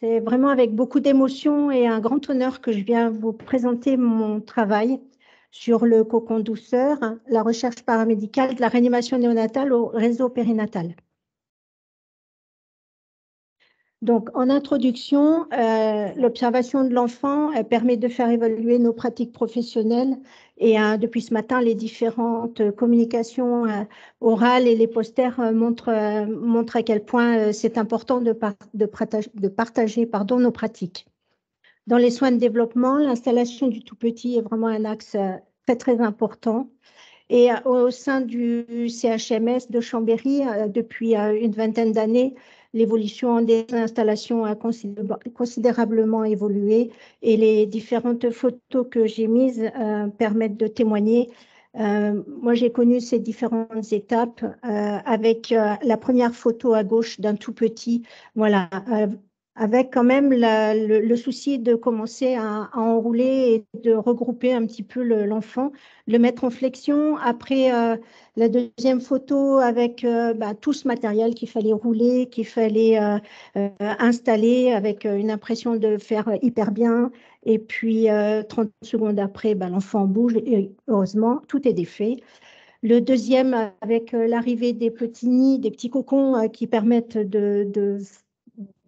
C'est vraiment avec beaucoup d'émotion et un grand honneur que je viens vous présenter mon travail sur le cocon douceur, la recherche paramédicale de la réanimation néonatale au réseau périnatal. Donc, en introduction, l'observation de l'enfant permet de faire évoluer nos pratiques professionnelles et depuis ce matin, les différentes communications orales et les posters montrent à quel point c'est important de partager nos pratiques. Dans les soins de développement, l'installation du tout petit est vraiment un axe très, très important. Et au sein du CHMS de Chambéry, depuis une vingtaine d'années, l'évolution des installations a considérablement évolué et les différentes photos que j'ai mises permettent de témoigner. Moi, j'ai connu ces différentes étapes avec la première photo à gauche d'un tout petit, voilà, avec quand même le souci de commencer à enrouler et de regrouper un petit peu l'enfant, le mettre en flexion. Après, la deuxième photo avec tout ce matériel qu'il fallait rouler, qu'il fallait installer avec une impression de faire hyper bien. Et puis, 30 secondes après, l'enfant bouge et heureusement, tout est défait. Le deuxième, avec l'arrivée des petits nids, des petits cocons qui permettent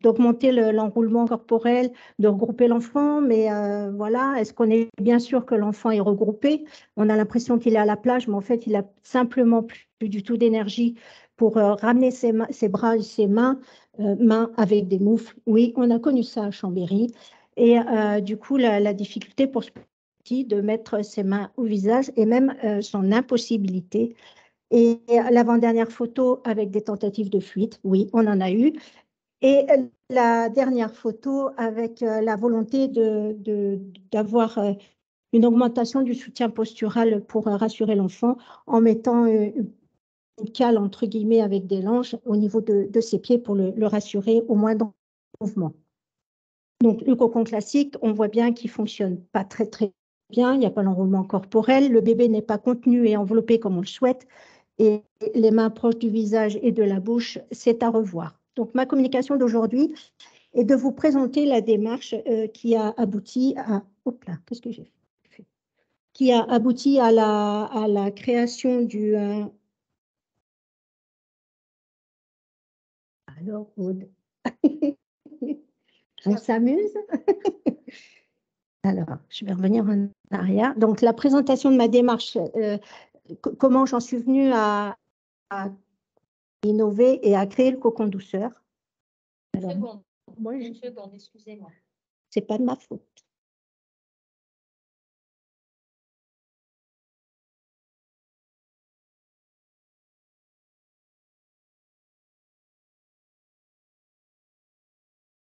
d'augmenter l'enroulement corporel, de regrouper l'enfant, mais voilà, est-ce qu'on est bien sûr que l'enfant est regroupé? On a l'impression qu'il est à la plage, mais en fait, il n'a simplement plus du tout d'énergie pour ramener ses bras et ses mains avec des moufles. Oui, on a connu ça à Chambéry. Et du coup, la difficulté pour ce petit de mettre ses mains au visage et même son impossibilité. Et l'avant-dernière photo avec des tentatives de fuite, oui, on en a eu. Et la dernière photo avec la volonté d'avoir une augmentation du soutien postural pour rassurer l'enfant en mettant une cale entre guillemets avec des langes au niveau de ses pieds pour le rassurer au moindre mouvement. Donc le cocon classique, on voit bien qu'il ne fonctionne pas très très bien, il n'y a pas l'enroulement corporel, le bébé n'est pas contenu et enveloppé comme on le souhaite et les mains proches du visage et de la bouche, c'est à revoir. Donc, ma communication d'aujourd'hui est de vous présenter la démarche qui a abouti à... Hop là, qu'est-ce que j'ai fait? Qui a abouti à la création du... Alors, Aude, on s'amuse. Alors, je vais revenir en arrière. Donc, la présentation de ma démarche, comment j'en suis venue à innover et à créer le cocon douceur. Alors, une seconde, excusez-moi. C'est pas de ma faute.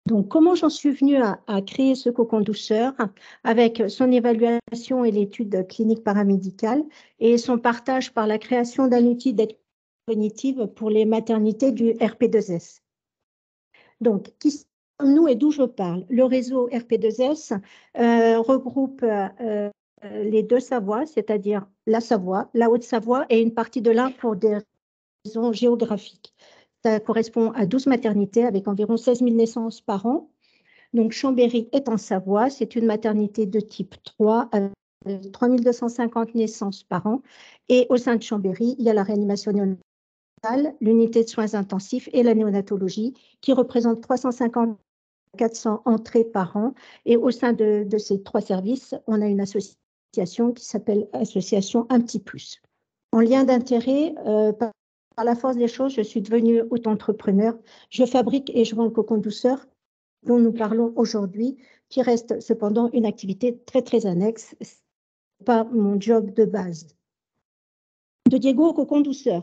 Donc, comment j'en suis venue à créer ce cocon douceur avec son évaluation et l'étude clinique paramédicale et son partage par la création d'un outil d'aide cognitive pour les maternités du RP2S. Donc, qui sommes-nous et d'où je parle? Le réseau RP2S regroupe les deux Savoies, c'est-à-dire la Savoie, la Haute-Savoie et une partie de l'Ain pour des raisons géographiques. Ça correspond à 12 maternités avec environ 16 000 naissances par an. Donc, Chambéry est en Savoie. C'est une maternité de type 3 avec 3 250 naissances par an. Et au sein de Chambéry, il y a la réanimation néonatale, l'unité de soins intensifs et la néonatologie qui représentent 350 400 entrées par an. Et au sein de ces trois services, on a une association qui s'appelle Association Un Petit Plus. En lien d'intérêt, par la force des choses, je suis devenue auto-entrepreneur. Je fabrique et je vends le cocon douceur dont nous parlons aujourd'hui, qui reste cependant une activité très, très annexe. Ce n'est pas mon job de base. De Diego au cocon douceur.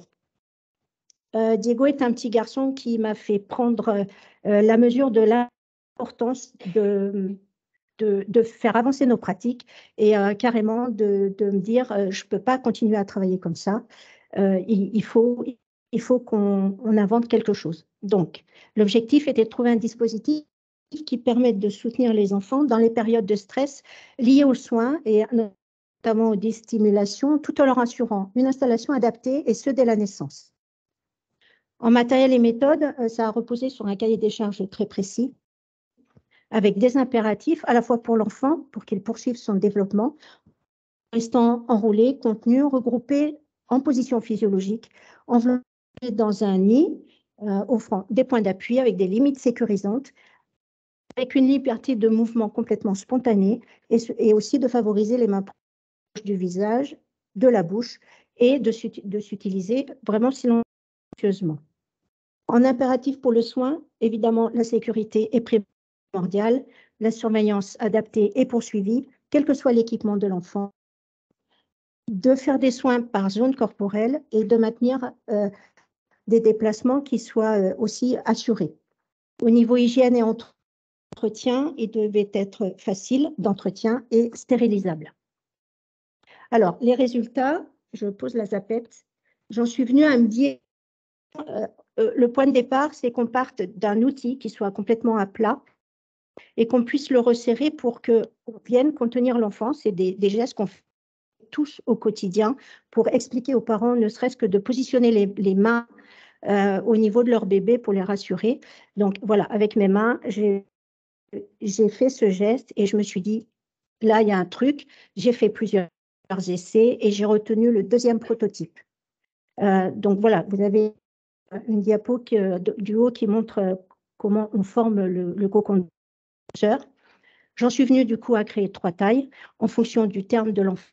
Diego est un petit garçon qui m'a fait prendre la mesure de l'importance de faire avancer nos pratiques et carrément de me dire je ne peux pas continuer à travailler comme ça. Il faut qu'on invente quelque chose. Donc, l'objectif était de trouver un dispositif qui permette de soutenir les enfants dans les périodes de stress liées aux soins et notamment aux déstimulations, tout en leur assurant une installation adaptée et ce dès la naissance. En matériel et méthode, ça a reposé sur un cahier des charges très précis. avec des impératifs à la fois pour l'enfant, pour qu'il poursuive son développement, restant enroulé, contenu, regroupé en position physiologique, enveloppé dans un nid, offrant des points d'appui avec des limites sécurisantes, avec une liberté de mouvement complètement spontanée et aussi de favoriser les mains proches du visage, de la bouche et de s'utiliser vraiment silencieusement. En impératif pour le soin, évidemment, la sécurité est primordiale, la surveillance adaptée et poursuivie, quel que soit l'équipement de l'enfant, de faire des soins par zone corporelle et de maintenir des déplacements qui soient aussi assurés. Au niveau hygiène et entretien, il devait être facile d'entretien et stérilisable. Alors, les résultats, je pose la zapette. J'en suis venue à me dire, le point de départ, c'est qu'on parte d'un outil qui soit complètement à plat et qu'on puisse le resserrer pour qu'on vienne contenir l'enfant. C'est des gestes qu'on fait tous au quotidien pour expliquer aux parents, ne serait-ce que de positionner les mains au niveau de leur bébé pour les rassurer. Donc voilà, avec mes mains, j'ai fait ce geste et je me suis dit, là, il y a un truc. J'ai fait plusieurs essais et j'ai retenu le deuxième prototype. Donc voilà, vous avez une diapo du haut qui montre comment on forme le co-conducteur. J'en suis venue du coup à créer 3 tailles en fonction du terme de l'enfant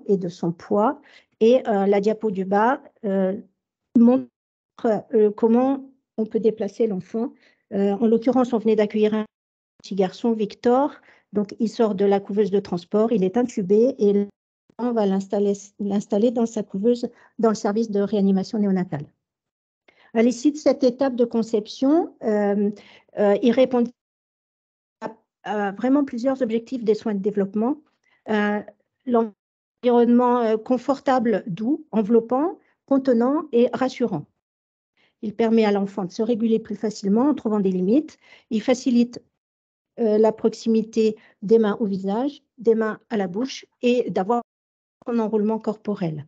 et de son poids. Et la diapo du bas montre comment on peut déplacer l'enfant. En l'occurrence, on venait d'accueillir un petit garçon, Victor. Donc, il sort de la couveuse de transport, il est intubé et on va l'installer dans sa couveuse dans le service de réanimation néonatale. À l'issue de cette étape de conception, il répond à vraiment plusieurs objectifs des soins de développement. L'environnement confortable, doux, enveloppant, contenant et rassurant. Il permet à l'enfant de se réguler plus facilement en trouvant des limites. Il facilite la proximité des mains au visage, des mains à la bouche et d'avoir un enroulement corporel.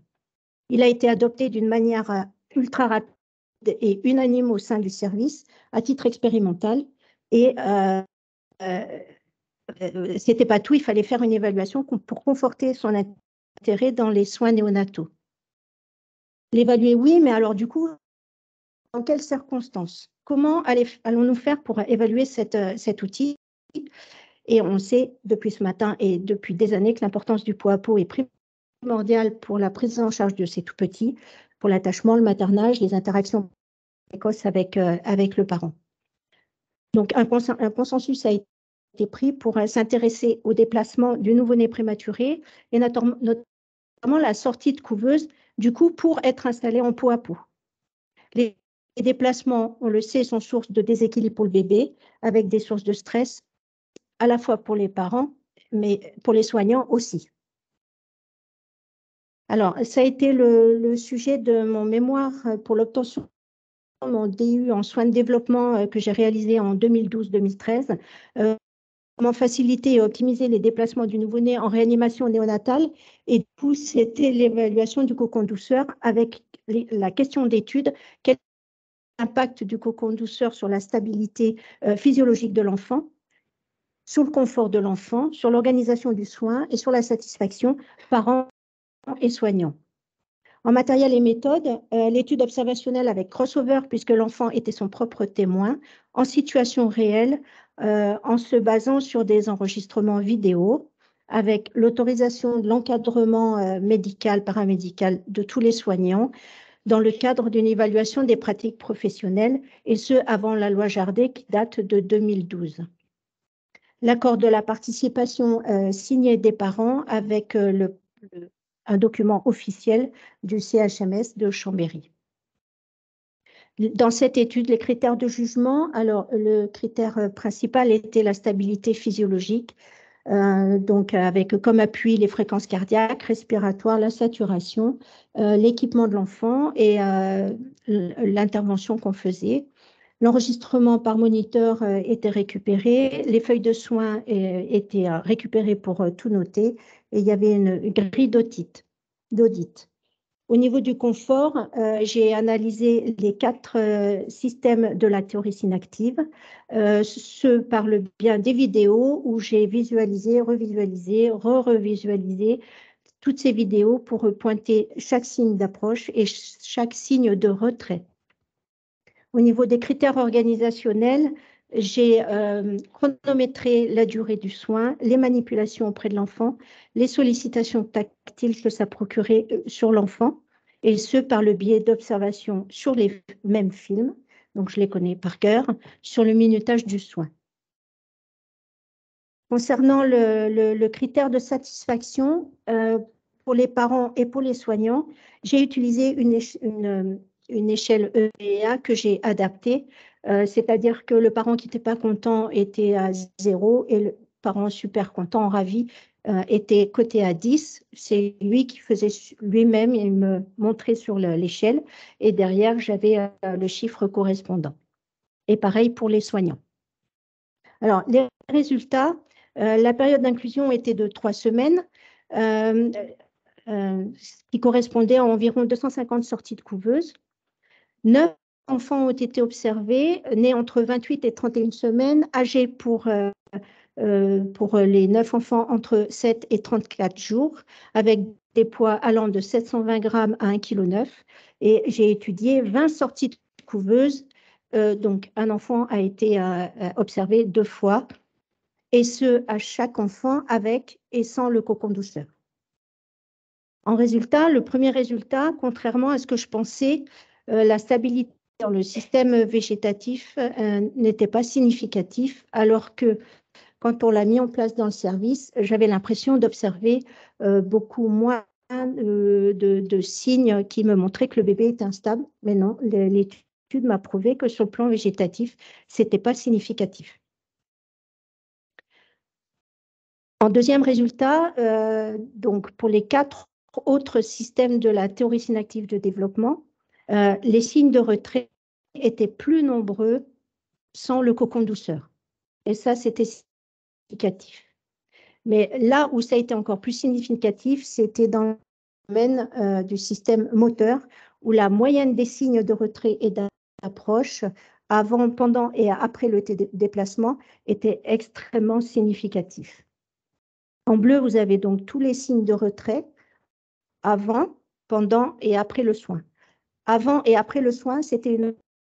Il a été adopté d'une manière ultra rapide et unanime au sein du service à titre expérimental et c'était pas tout, il fallait faire une évaluation pour conforter son intérêt dans les soins néonataux. L'évaluer, oui, mais alors du coup, dans quelles circonstances? Comment allons-nous faire pour évaluer cet outil? Et on sait depuis ce matin et depuis des années que l'importance du pot à pot est primordiale pour la prise en charge de ces tout-petits, pour l'attachement, le maternage, les interactions précoces avec le parent. Donc, un consensus a été pris pour s'intéresser au déplacement du nouveau-né prématuré et notamment la sortie de couveuse, du coup, pour être installé en pot à pot. Les déplacements, on le sait, sont source de déséquilibre pour le bébé, avec des sources de stress à la fois pour les parents, mais pour les soignants aussi. Alors, ça a été le sujet de mon mémoire pour l'obtention de mon DU en soins de développement que j'ai réalisé en 2012-2013. Comment faciliter et optimiser les déplacements du nouveau-né en réanimation néonatale. Et du coup, c'était l'évaluation du cocon douceur avec la question d'étude. Quel impact du cocon douceur sur la stabilité physiologique de l'enfant, sur le confort de l'enfant, sur l'organisation du soin et sur la satisfaction parents et soignants. En matériel et méthode, l'étude observationnelle avec crossover, puisque l'enfant était son propre témoin, en situation réelle, en se basant sur des enregistrements vidéo, avec l'autorisation de l'encadrement médical, paramédical de tous les soignants, dans le cadre d'une évaluation des pratiques professionnelles, et ce, avant la loi Jardé qui date de 2012. L'accord de la participation signé des parents avec un document officiel du CHMS de Chambéry. Dans cette étude, les critères de jugement, alors le critère principal était la stabilité physiologique, donc avec comme appui les fréquences cardiaques, respiratoires, la saturation, l'équipement de l'enfant et l'intervention qu'on faisait. L'enregistrement par moniteur était récupéré, les feuilles de soins étaient récupérées pour tout noter et il y avait une grille d'audit. Au niveau du confort, j'ai analysé les 4 systèmes de la théorie synactive, ceux par le biais des vidéos où j'ai visualisé, revisualisé, re-revisualisé toutes ces vidéos pour pointer chaque signe d'approche et chaque signe de retrait. Au niveau des critères organisationnels, j'ai chronométré la durée du soin, les manipulations auprès de l'enfant, les sollicitations tactiles que ça procurait sur l'enfant, et ce par le biais d'observations sur les mêmes films, donc je les connais par cœur, sur le minutage du soin. Concernant le critère de satisfaction, pour les parents et pour les soignants, j'ai utilisé une échelle EVA que j'ai adaptée, c'est-à-dire que le parent qui n'était pas content était à 0 et le parent super content, ravi, était coté à 10. C'est lui qui faisait lui-même, il me montrait sur l'échelle et derrière, j'avais le chiffre correspondant. Et pareil pour les soignants. Alors, les résultats, la période d'inclusion était de 3 semaines, ce qui correspondait à environ 250 sorties de couveuse. 9 enfants ont été observés, nés entre 28 et 31 semaines, âgés pour les 9 enfants entre 7 et 34 jours, avec des poids allant de 720 grammes à 1,9 kg. Et j'ai étudié 20 sorties de couveuse. Donc, un enfant a été observé 2 fois, et ce, à chaque enfant avec et sans le cocon douceur. En résultat, le premier résultat, contrairement à ce que je pensais, la stabilité dans le système végétatif n'était pas significative, alors que quand on l'a mis en place dans le service, j'avais l'impression d'observer beaucoup moins de signes qui me montraient que le bébé était instable. Mais non, l'étude m'a prouvé que sur le plan végétatif, ce n'était pas significatif. En deuxième résultat, donc pour les 4 autres systèmes de la théorie synactive de développement, les signes de retrait étaient plus nombreux sans le cocon douceur. Et ça, c'était significatif. Mais là où ça a été encore plus significatif, c'était dans le domaine du système moteur, où la moyenne des signes de retrait et d'approche avant, pendant et après le déplacement était extrêmement significatif. En bleu, vous avez donc tous les signes de retrait avant, pendant et après le soin. Avant et après le soin, c'était une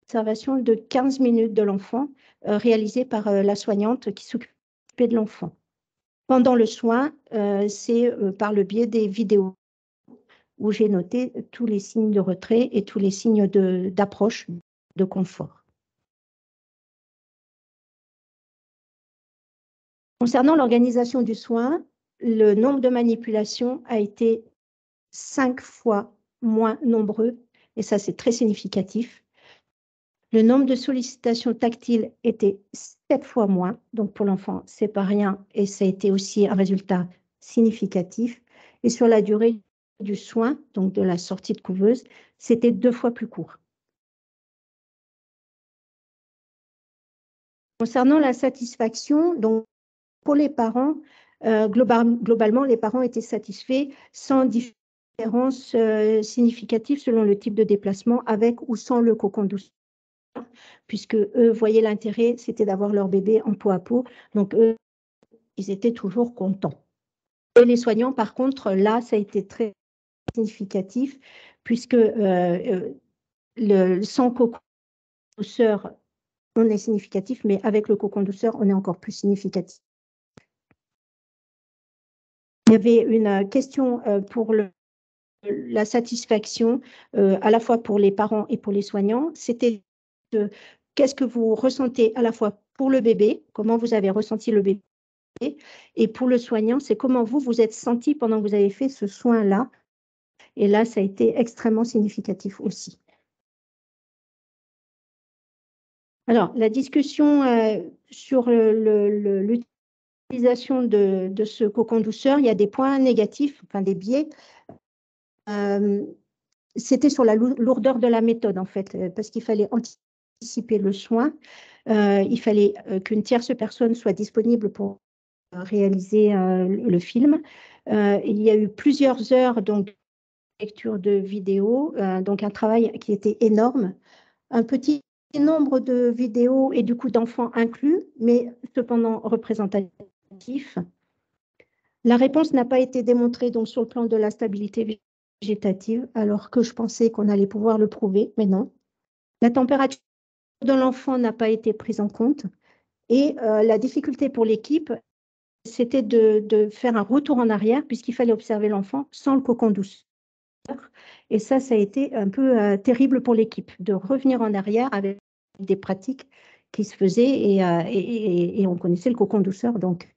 observation de 15 minutes de l'enfant réalisée par la soignante qui s'occupait de l'enfant. Pendant le soin, c'est par le biais des vidéos où j'ai noté tous les signes de retrait et tous les signes d'approche de confort. Concernant l'organisation du soin, le nombre de manipulations a été 5 fois moins nombreux, et ça c'est très significatif. Le nombre de sollicitations tactiles était 7 fois moins, donc pour l'enfant c'est pas rien, et ça a été aussi un résultat significatif. Et sur la durée du soin, donc de la sortie de couveuse, c'était 2 fois plus court. Concernant la satisfaction, donc pour les parents, globalement les parents étaient satisfaits sans différence significative selon le type de déplacement, avec ou sans le cocon douceur, puisque eux voyaient l'intérêt, c'était d'avoir leur bébé en peau à peau, donc eux, ils étaient toujours contents. Et les soignants, par contre, là, ça a été très significatif, puisque sans cocon douceur, on est significatif, mais avec le cocon douceur, on est encore plus significatif. Il y avait une question pour la satisfaction, à la fois pour les parents et pour les soignants. C'était qu'est-ce que vous ressentez à la fois pour le bébé, comment vous avez ressenti le bébé, et pour le soignant, c'est comment vous vous êtes senti pendant que vous avez fait ce soin-là. Et là, ça a été extrêmement significatif aussi. Alors, la discussion sur l'utilisation de ce cocon douceur, il y a des points négatifs, enfin des biais. C'était sur la lourdeur de la méthode, en fait, parce qu'il fallait anticiper le soin. Il fallait qu'une tierce personne soit disponible pour réaliser le film. Il y a eu plusieurs heures donc, lecture de vidéos, donc un travail qui était énorme, un petit nombre de vidéos et du coup d'enfants inclus, mais cependant représentatifs. La réponse n'a pas été démontrée donc sur le plan de la stabilité végétative, alors que je pensais qu'on allait pouvoir le prouver, mais non. La température de l'enfant n'a pas été prise en compte et la difficulté pour l'équipe, c'était de faire un retour en arrière puisqu'il fallait observer l'enfant sans le cocon douceur. Et ça a été un peu terrible pour l'équipe de revenir en arrière avec des pratiques qui se faisaient et on connaissait le cocon douceur, donc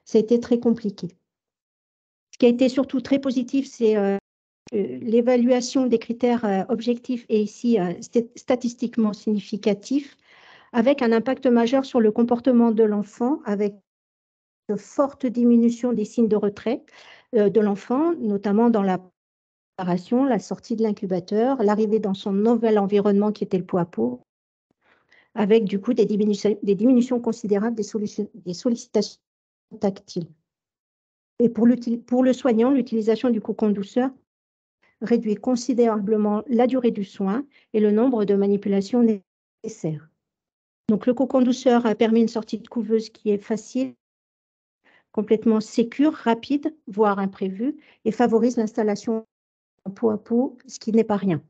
ça a été très compliqué. Ce qui a été surtout très positif, c'est l'évaluation des critères objectifs et ici statistiquement significatifs, avec un impact majeur sur le comportement de l'enfant, avec de fortes diminutions des signes de retrait de l'enfant, notamment dans la préparation, la sortie de l'incubateur, l'arrivée dans son nouvel environnement qui était le pot à pot, avec du coup des diminutions considérables des sollicitations tactiles. Et pour le soignant, l'utilisation du cocon douceur réduit considérablement la durée du soin et le nombre de manipulations nécessaires. Donc le cocon douceur a permis une sortie de couveuse qui est facile, complètement sécure, rapide, voire imprévue, et favorise l'installation en pot à pot, ce qui n'est pas rien.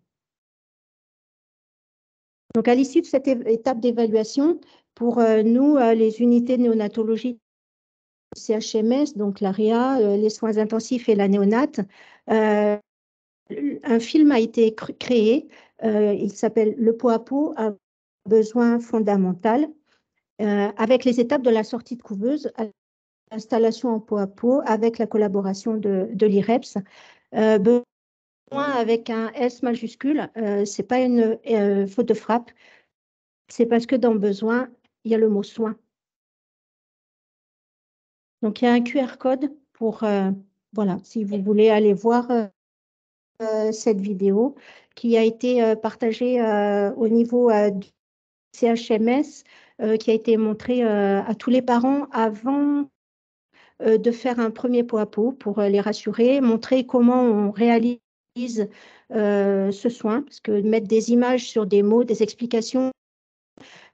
Donc, à l'issue de cette étape d'évaluation, pour nous, les unités de néonatologie CHMS, donc l'AREA, les soins intensifs et la néonate, un film a été créé. Il s'appelle Le pot à pot, un besoin fondamental, avec les étapes de la sortie de couveuse, installation en pot à pot, avec la collaboration de l'IREPS. Besoin avec un S majuscule, ce n'est pas une faute de frappe. C'est parce que dans besoin, il y a le mot soin. Donc, il y a un QR code pour, voilà, si vous voulez aller voir cette vidéo qui a été partagée au niveau du CHMS, qui a été montrée à tous les parents avant de faire un premier pot à pot pour les rassurer, montrer comment on réalise ce soin, parce que mettre des images sur des mots, des explications,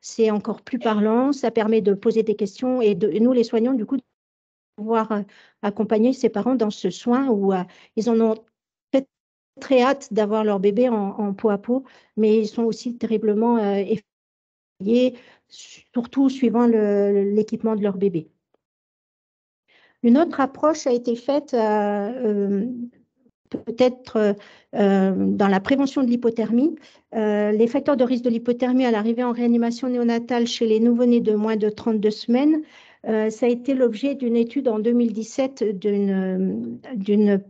c'est encore plus parlant, ça permet de poser des questions et nous, les soignants, du coup, de pouvoir accompagner ces parents dans ce soin où ils en ont très, très hâte d'avoir leur bébé en pot à pot, mais ils sont aussi terriblement effrayés, surtout suivant l'équipement de leur bébé. Une autre approche a été faite peut-être dans la prévention de l'hypothermie. Les facteurs de risque de l'hypothermie à l'arrivée en réanimation néonatale chez les nouveau-nés de moins de 32 semaines, ça a été l'objet d'une étude en 2017 d'une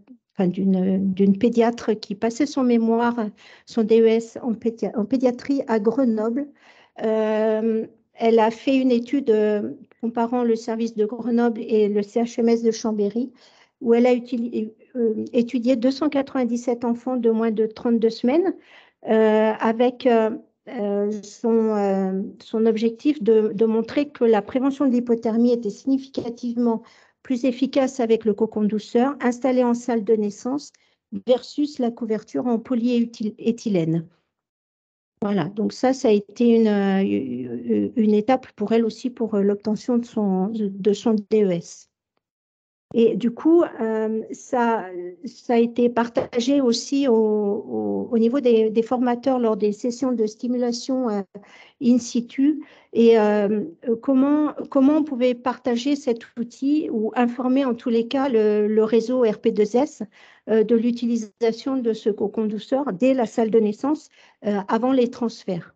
pédiatre qui passait son mémoire, son DES en pédiatrie à Grenoble. Elle a fait une étude comparant le service de Grenoble et le CHMS de Chambéry, où elle a étudié 297 enfants de moins de 32 semaines, avec son objectif de montrer que la prévention de l'hypothermie était significativement plus efficace avec le cocon douceur installé en salle de naissance versus la couverture en polyéthylène. Voilà, donc ça a été une étape pour elle aussi pour l'obtention de son DES. Et du coup, ça a été partagé aussi au niveau des formateurs lors des sessions de stimulation in situ et comment on pouvait partager cet outil ou informer en tous les cas le réseau RP2S de l'utilisation de ce cocon douceur dès la salle de naissance avant les transferts.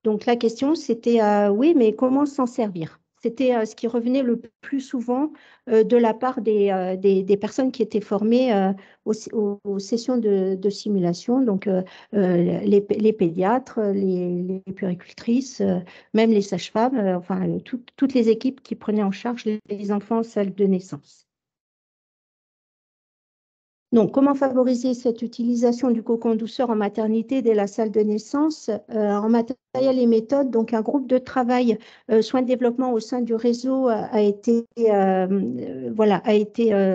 Donc la question c'était oui, mais comment s'en servir? C'était ce qui revenait le plus souvent de la part des personnes qui étaient formées aux sessions de simulation, donc les pédiatres, les puéricultrices, même les sages-femmes, enfin toutes les équipes qui prenaient en charge les enfants en salle de naissance. Donc, comment favoriser cette utilisation du cocon douceur en maternité dès la salle de naissance? En matériel et méthode, donc un groupe de travail soins de développement au sein du réseau a été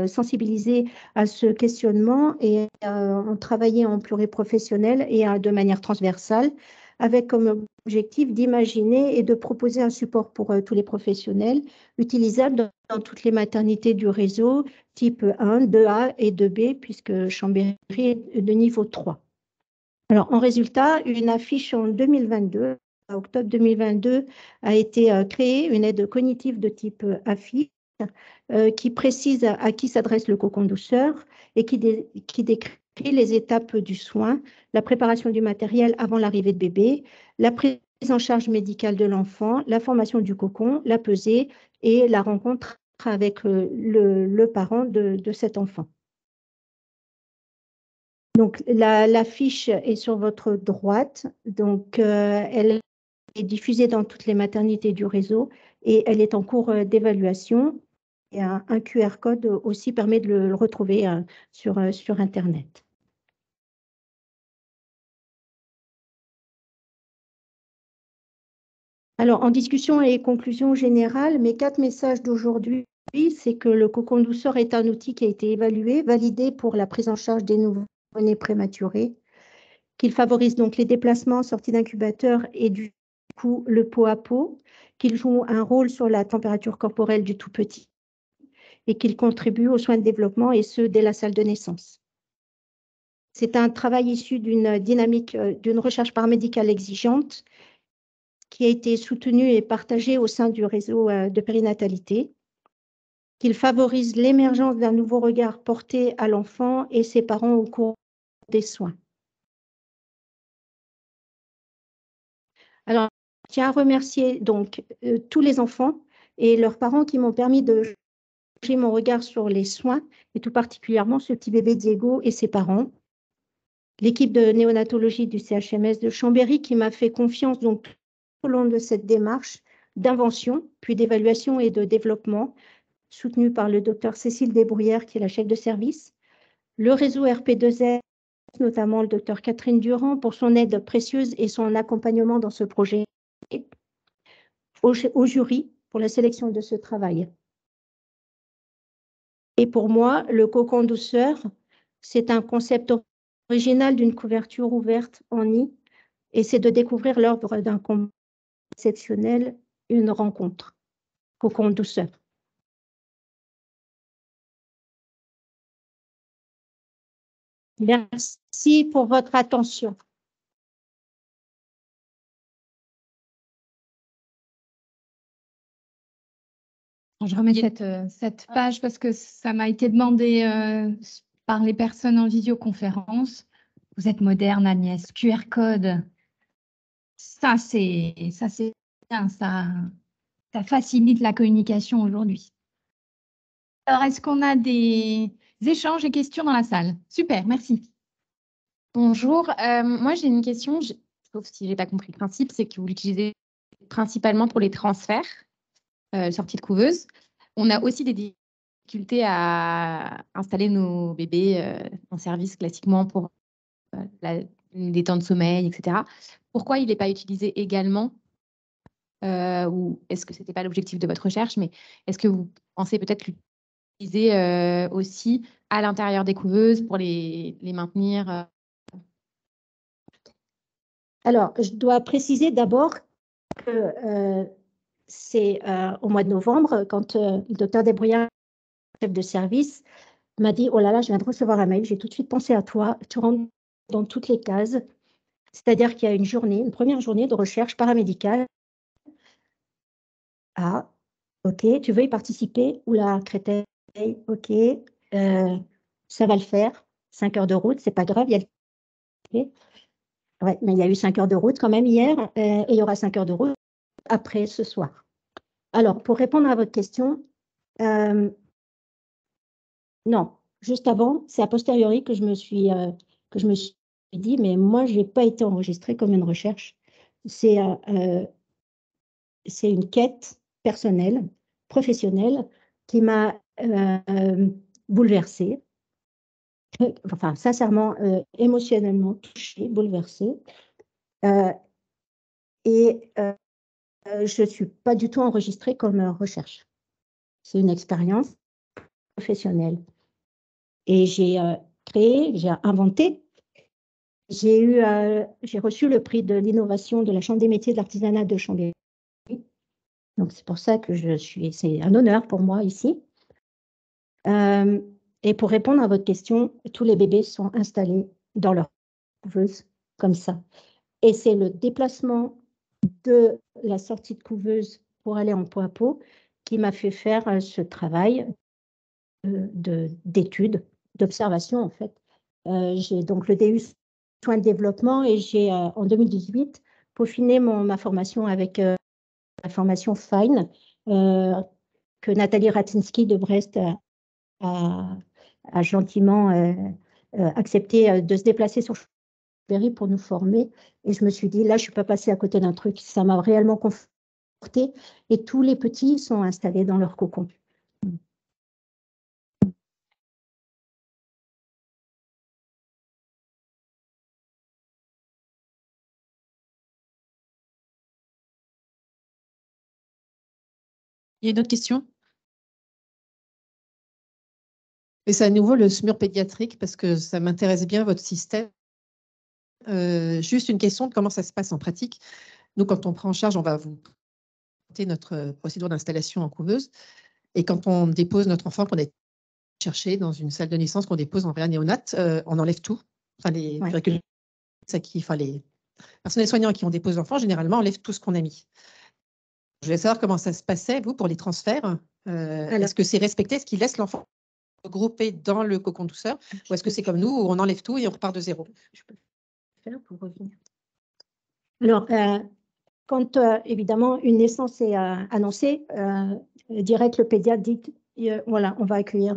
sensibilisé à ce questionnement et ont travaillé en pluriprofessionnel et de manière transversale avec comme objectif d'imaginer et de proposer un support pour tous les professionnels utilisable dans toutes les maternités du réseau type 1, 2A et 2B, puisque Chambéry est de niveau 3. Alors, en résultat, une affiche en 2022, en octobre 2022, a été créée, une aide cognitive de type affiche, qui précise à qui s'adresse le cocon douceur et qui décrit les étapes du soin, la préparation du matériel avant l'arrivée de bébé, la prise en charge médicale de l'enfant, la formation du cocon, la pesée et la rencontre avec le parent de cet enfant. Donc, la fiche est sur votre droite. Donc, elle est diffusée dans toutes les maternités du réseau et elle est en cours d'évaluation. Et un QR code aussi permet de le retrouver sur Internet. Alors, en discussion et conclusion générale, mes 4 messages d'aujourd'hui, c'est que le cocon douceur est un outil qui a été évalué, validé pour la prise en charge des nouveau-nés prématurés, qu'il favorise donc les déplacements sortis d'incubateur et du coup le pot à pot, qu'il joue un rôle sur la température corporelle du tout petit et qu'il contribue aux soins de développement et ce dès la salle de naissance. C'est un travail issu d'une dynamique, d'une recherche paramédicale exigeante qui a été soutenue et partagée au sein du réseau de périnatalité, qu'il favorise l'émergence d'un nouveau regard porté à l'enfant et ses parents au cours des soins. Alors, je tiens à remercier donc tous les enfants et leurs parents qui m'ont permis de changer mon regard sur les soins, et tout particulièrement ce petit bébé Diego et ses parents. L'équipe de néonatologie du CHMS de Chambéry qui m'a fait confiance donc tout au long de cette démarche d'invention, puis d'évaluation et de développement, soutenue par le docteur Cécile Desbruyères, qui est la chef de service. Le réseau RP2S, notamment le docteur Catherine Durand, pour son aide précieuse et son accompagnement dans ce projet. Au jury pour la sélection de ce travail. Et pour moi, le cocon douceur, c'est un concept original d'une couverture ouverte en nid, et c'est de découvrir l'ordre d'un combat exceptionnel, une rencontre. Cocon douceur. Merci pour votre attention. Je remets cette page parce que ça m'a été demandé par les personnes en visioconférence. Vous êtes moderne, Agnès. QR code, ça c'est bien, ça facilite la communication aujourd'hui. Alors, est-ce qu'on a des échanges et questions dans la salle? Super, merci. Bonjour, moi j'ai une question, sauf si j'ai pas compris le principe, c'est que vous l'utilisez principalement pour les transferts, sorties de couveuse. On a aussi des difficultés à installer nos bébés en service classiquement pour les temps de sommeil, etc. Pourquoi il n'est pas utilisé également ou est-ce que ce n'était pas l'objectif de votre recherche, mais est-ce que vous pensez peut-être l'utiliser aussi à l'intérieur des couveuses pour les maintenir Alors, je dois préciser d'abord que c'est au mois de novembre, quand le docteur Desbruyères, chef de service, m'a dit « Oh là là, je viens de recevoir un mail, j'ai tout de suite pensé à toi, tu rentres dans toutes les cases. » C'est-à-dire qu'il y a une première journée de recherche paramédicale. Ah, ok, tu veux y participer? Oula, Créteil, ok, ça va le faire. 5 heures de route, c'est pas grave, il y a le... Ouais, mais il y a eu 5 heures de route quand même hier, et il y aura 5 heures de route après ce soir. Alors, pour répondre à votre question, non, juste avant, c'est a posteriori que je me suis dit, mais moi, je n'ai pas été enregistrée comme une recherche. C'est une quête personnelle, professionnelle, qui m'a bouleversée. enfin, sincèrement, émotionnellement touchée, bouleversée. Et je ne suis pas du tout enregistrée comme recherche. C'est une expérience professionnelle. Et j'ai créé, j'ai inventé. J'ai reçu le prix de l'innovation de la Chambre des métiers de l'artisanat de Chambéry. Donc, c'est pour ça que c'est un honneur pour moi ici. Et pour répondre à votre question, tous les bébés sont installés dans leur couveuse, comme ça. Et c'est le déplacement de la sortie de couveuse pour aller en pot à pot qui m'a fait faire ce travail d'étude, d'observation en fait. J'ai donc le DU soins de développement et j'ai en 2018 peaufiné ma formation avec la formation FINE que Nathalie Ratinski de Brest a gentiment accepté de se déplacer sur Chambéry pour nous former. Et je me suis dit, là, je ne suis pas passée à côté d'un truc. Ça m'a réellement confortée. Et tous les petits sont installés dans leur cocon. Il y a une autre question? Et c'est à nouveau le SMUR pédiatrique parce que ça m'intéresse bien votre système. Juste une question de comment ça se passe en pratique. Nous, quand on prend en charge, on va vous présenter notre procédure d'installation en couveuse. Et quand on dépose notre enfant qu'on a cherché dans une salle de naissance, qu'on dépose en réa-néonate, on enlève tout. Enfin, les personnels soignants qui ont déposé l'enfant, généralement, enlèvent tout ce qu'on a mis. Je voulais savoir comment ça se passait, vous, pour les transferts. Est-ce que c'est respecté? Est-ce qu'ils laissent l'enfant regroupé dans le cocon douceur? Ou est-ce que c'est comme nous, où on enlève tout et on repart de zéro? Je peux faire pour revenir. Alors, quand évidemment une naissance est annoncée, direct le pédiatre dit voilà, on va accueillir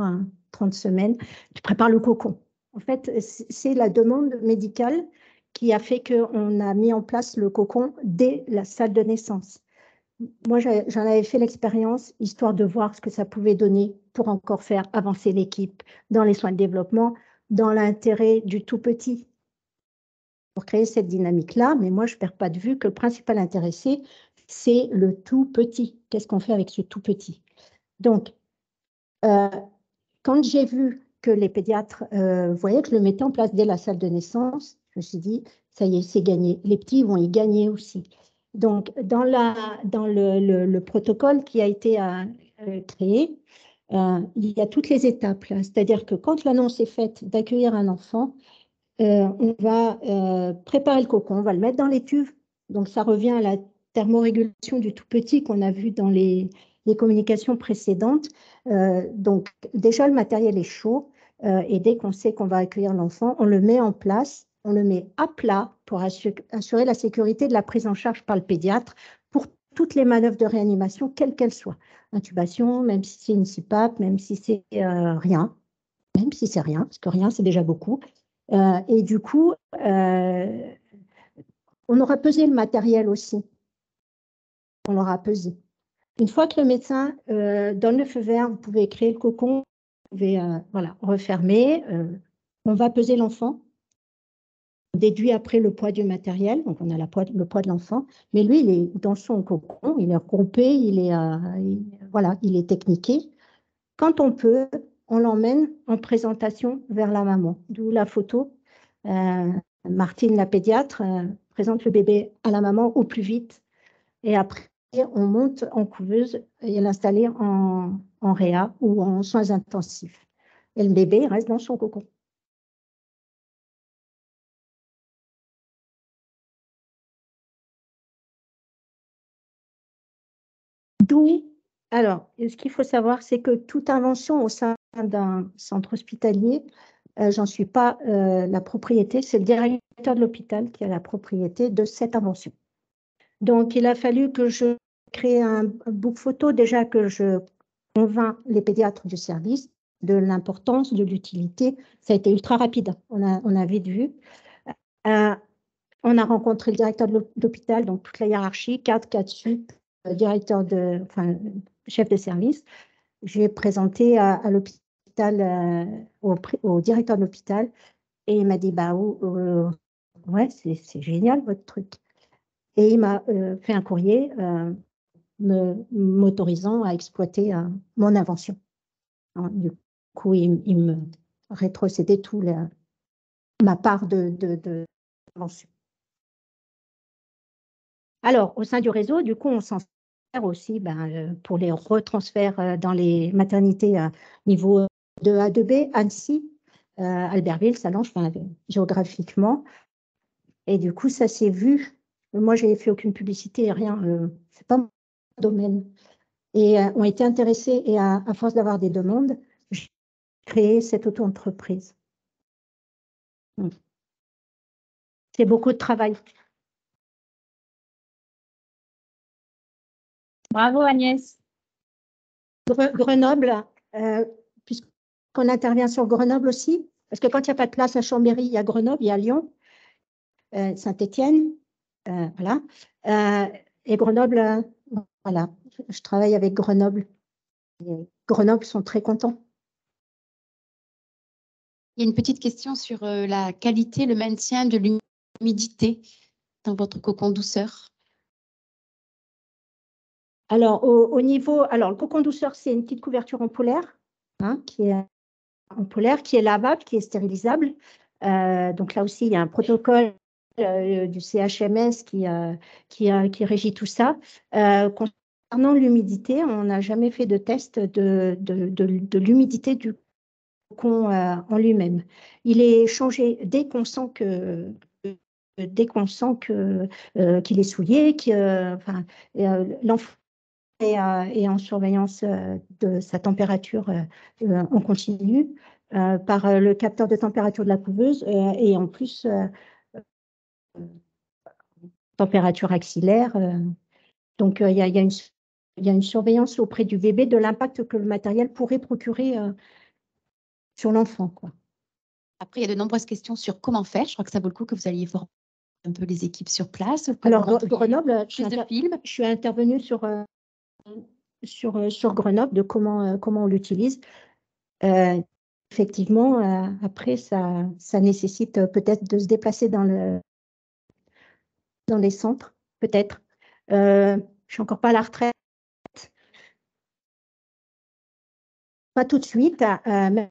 30 semaines, tu prépares le cocon. En fait, c'est la demande médicale qui a fait qu'on a mis en place le cocon dès la salle de naissance. Moi, j'en avais fait l'expérience, histoire de voir ce que ça pouvait donner pour encore faire avancer l'équipe dans les soins de développement, dans l'intérêt du tout petit, pour créer cette dynamique-là. Mais moi, je ne perds pas de vue que le principal intéressé, c'est le tout petit. Qu'est-ce qu'on fait avec ce tout petit? Donc, quand j'ai vu que les pédiatres voyaient que je le mettais en place dès la salle de naissance, je me suis dit, ça y est, c'est gagné. Les petits vont y gagner aussi. Donc, dans le protocole qui a été créé, il y a toutes les étapes. C'est-à-dire que quand l'annonce est faite d'accueillir un enfant, on va préparer le cocon, on va le mettre dans les tuves. Donc, ça revient à la thermorégulation du tout petit qu'on a vu dans les communications précédentes. Donc, déjà, le matériel est chaud et dès qu'on sait qu'on va accueillir l'enfant, on le met en place, on le met à plat pour assurer la sécurité de la prise en charge par le pédiatre pour toutes les manœuvres de réanimation, quelles qu'elles soient. Intubation, même si c'est une CPAP, même si c'est rien, même si c'est rien, parce que rien, c'est déjà beaucoup. Et du coup, on aura pesé le matériel aussi. On l'aura pesé. Une fois que le médecin donne le feu vert, vous pouvez créer le cocon, vous pouvez voilà, refermer. On va peser l'enfant. On déduit après le poids du matériel, donc on a le poids de l'enfant. Mais lui, il est dans son cocon, il est regroupé, voilà, il est techniqué. Quand on peut, on l'emmène en présentation vers la maman. D'où la photo. Martine, la pédiatre, présente le bébé à la maman au plus vite. Et après, on monte en couveuse et l'installer en réa ou en soins intensifs. Et le bébé reste dans son cocon. D'où, alors, ce qu'il faut savoir, c'est que toute invention au sein d'un centre hospitalier, j'en suis pas la propriété, c'est le directeur de l'hôpital qui a la propriété de cette invention. Donc, il a fallu que je crée un book photo, déjà que je convainc les pédiatres du service de l'importance, de l'utilité. Ça a été ultra rapide, on a vite vu. On a rencontré le directeur de l'hôpital, donc toute la hiérarchie, cadre sup, chef de service. J'ai présenté à l'hôpital au directeur de l'hôpital et il m'a dit, bah, ouais, c'est génial votre truc. Et il m'a fait un courrier m'autorisant à exploiter mon invention. Alors, du coup, il me rétrocédait ma part d'invention. Alors, au sein du réseau, du coup, on s'en sert aussi pour les retransferts dans les maternités niveau 2A, 2B, Annecy, Albertville, Sallanches, enfin, géographiquement. Et du coup, ça s'est vu. Moi, je n'ai fait aucune publicité, rien. Ce n'est pas mon domaine. Et ont été intéressés. Et à force d'avoir des demandes, j'ai créé cette auto-entreprise. C'est beaucoup de travail. Bravo Agnès. Grenoble, puisqu'on intervient sur Grenoble aussi, parce que quand il n'y a pas de place à Chambéry, il y a Grenoble, il y a Lyon, Saint-Étienne, voilà. Et Grenoble, voilà, je travaille avec Grenoble. Et Grenoble sont très contents. Il y a une petite question sur la qualité, le maintien de l'humidité dans votre cocon douceur. Alors, au niveau, alors le cocon douceur, c'est une petite couverture en polaire, qui est lavable, qui est stérilisable. Donc là aussi, il y a un protocole du CHMS qui régit tout ça. Concernant l'humidité, on n'a jamais fait de test de l'humidité du cocon en lui-même. Il est changé dès qu'on sent qu'il est souillé, l'enfant est en surveillance de sa température en continu par le capteur de température de la couveuse et en plus température axillaire. Donc, il y a une surveillance auprès du bébé de l'impact que le matériel pourrait procurer sur l'enfant, quoi. Après, il y a de nombreuses questions sur comment faire. Je crois que ça vaut le coup que vous alliez voir un peu les équipes sur place. Alors, Grenoble, je suis intervenue sur Grenoble de comment on l'utilise. Effectivement, après, ça nécessite peut-être de se déplacer dans les centres, peut-être. Je ne suis encore pas à la retraite. Pas tout de suite, même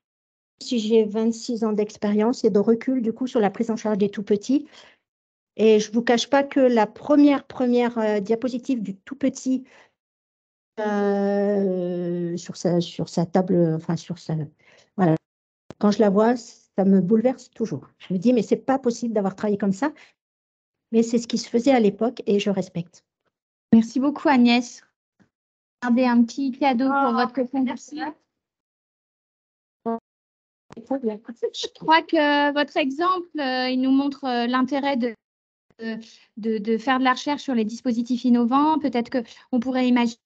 si j'ai 26 ans d'expérience et de recul, du coup, sur la prise en charge des tout-petits. Et je ne vous cache pas que la première diapositive du tout-petit sur sa table, enfin, voilà. Quand je la vois, ça me bouleverse toujours. Je me dis, mais ce n'est pas possible d'avoir travaillé comme ça. Mais c'est ce qui se faisait à l'époque et je respecte. Merci beaucoup Agnès. Regardez un petit cadeau pour votre cocon douceur. Je crois que votre exemple, il nous montre l'intérêt de faire de la recherche sur les dispositifs innovants. Peut-être qu'on pourrait imaginer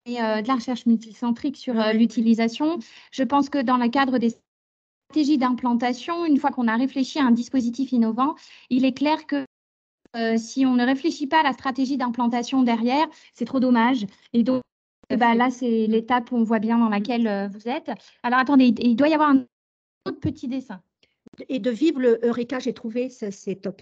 de la recherche multicentrique sur l'utilisation. Je pense que dans le cadre des stratégies d'implantation, une fois qu'on a réfléchi à un dispositif innovant, il est clair que si on ne réfléchit pas à la stratégie d'implantation derrière, c'est trop dommage. Et donc, là, c'est l'étape où on voit bien dans laquelle vous êtes. Alors, attendez, il doit y avoir un autre petit dessin. Et de vivre le Eureka, j'ai trouvé, c'est top.